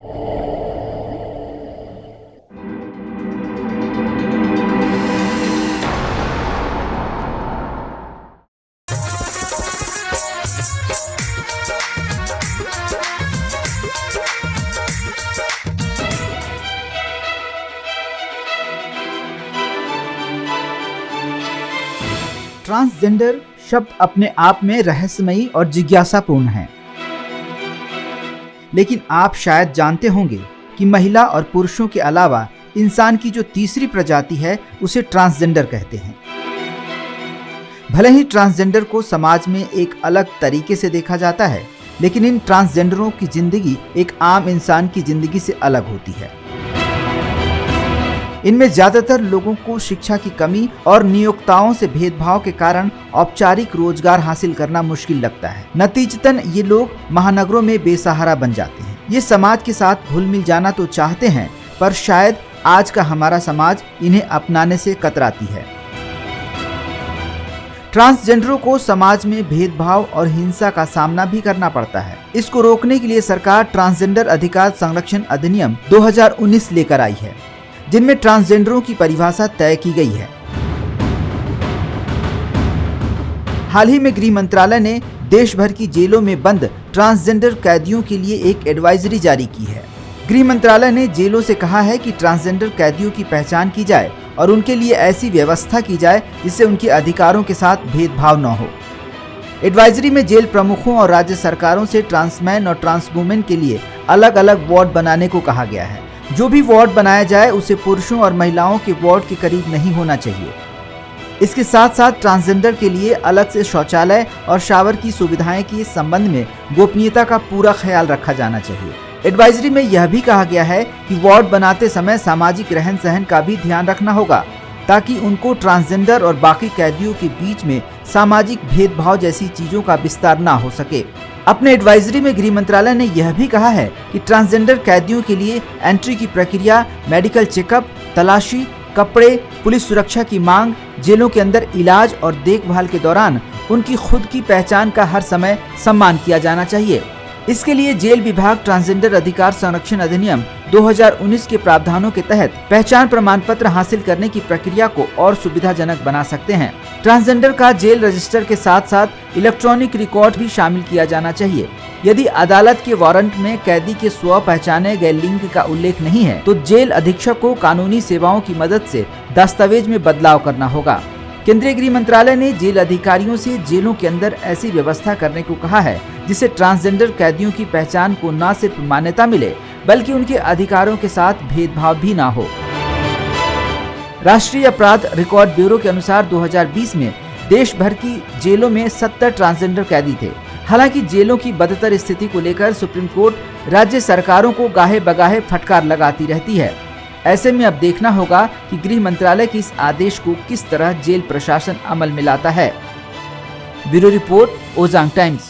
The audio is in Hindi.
ट्रांसजेंडर शब्द अपने आप में रहस्यमयी और जिज्ञासापूर्ण है, लेकिन आप शायद जानते होंगे कि महिला और पुरुषों के अलावा इंसान की जो तीसरी प्रजाति है उसे ट्रांसजेंडर कहते हैं। भले ही ट्रांसजेंडर को समाज में एक अलग तरीके से देखा जाता है, लेकिन इन ट्रांसजेंडरों की जिंदगी एक आम इंसान की जिंदगी से अलग होती है। इनमें ज्यादातर लोगों को शिक्षा की कमी और नियोक्ताओं से भेदभाव के कारण औपचारिक रोजगार हासिल करना मुश्किल लगता है। नतीजतन ये लोग महानगरों में बेसहारा बन जाते हैं। ये समाज के साथ घुल मिल जाना तो चाहते हैं, पर शायद आज का हमारा समाज इन्हें अपनाने से कतराती है। ट्रांसजेंडरों को समाज में भेदभाव और हिंसा का सामना भी करना पड़ता है। इसको रोकने के लिए सरकार ट्रांसजेंडर अधिकार संरक्षण अधिनियम 2019 लेकर आई है, जिनमें ट्रांसजेंडरों की परिभाषा तय की गई है। हाल ही में गृह मंत्रालय ने देश भर की जेलों में बंद ट्रांसजेंडर कैदियों के लिए एक एडवाइजरी जारी की है। गृह मंत्रालय ने जेलों से कहा है कि ट्रांसजेंडर कैदियों की पहचान की जाए और उनके लिए ऐसी व्यवस्था की जाए जिससे उनके अधिकारों के साथ भेदभाव न हो। एडवाइजरी में जेल प्रमुखों और राज्य सरकारों से ट्रांसमैन और ट्रांसवुमेन के लिए अलग अलग वार्ड बनाने को कहा गया है। जो भी वार्ड बनाया जाए उसे पुरुषों और महिलाओं के वार्ड के करीब नहीं होना चाहिए। इसके साथ साथ ट्रांसजेंडर के लिए अलग से शौचालय और शावर की सुविधाएं के संबंध में गोपनीयता का पूरा ख्याल रखा जाना चाहिए। एडवाइजरी में यह भी कहा गया है कि वार्ड बनाते समय सामाजिक रहन सहन का भी ध्यान रखना होगा, ताकि उनको ट्रांसजेंडर और बाकी कैदियों के बीच में सामाजिक भेदभाव जैसी चीजों का विस्तार ना हो सके। अपने एडवाइजरी में गृह मंत्रालय ने यह भी कहा है कि ट्रांसजेंडर कैदियों के लिए एंट्री की प्रक्रिया, मेडिकल चेकअप, तलाशी, कपड़े, पुलिस सुरक्षा की मांग, जेलों के अंदर इलाज और देखभाल के दौरान उनकी खुद की पहचान का हर समय सम्मान किया जाना चाहिए। इसके लिए जेल विभाग ट्रांसजेंडर अधिकार संरक्षण अधिनियम 2019 के प्रावधानों के तहत पहचान प्रमाण पत्र हासिल करने की प्रक्रिया को और सुविधाजनक बना सकते हैं। ट्रांसजेंडर का जेल रजिस्टर के साथ साथ इलेक्ट्रॉनिक रिकॉर्ड भी शामिल किया जाना चाहिए। यदि अदालत के वारंट में कैदी के स्व पहचाने गए लिंग का उल्लेख नहीं है, तो जेल अधीक्षक को कानूनी सेवाओं की मदद से दस्तावेज में बदलाव करना होगा। केंद्रीय गृह मंत्रालय ने जेल अधिकारियों से जेलों के अंदर ऐसी व्यवस्था करने को कहा है जिससे ट्रांसजेंडर कैदियों की पहचान को न सिर्फ मान्यता मिले, बल्कि उनके अधिकारों के साथ भेदभाव भी ना हो। राष्ट्रीय अपराध रिकॉर्ड ब्यूरो के अनुसार 2020 में देश भर की जेलों में 70 ट्रांसजेंडर कैदी थे। हालांकि जेलों की बदतर स्थिति को लेकर सुप्रीम कोर्ट राज्य सरकारों को गाहे बगाहे फटकार लगाती रहती है। ऐसे में अब देखना होगा कि गृह मंत्रालय के इस आदेश को किस तरह जेल प्रशासन अमल में लाता है। ब्यूरो रिपोर्ट, ओजांग टाइम्स।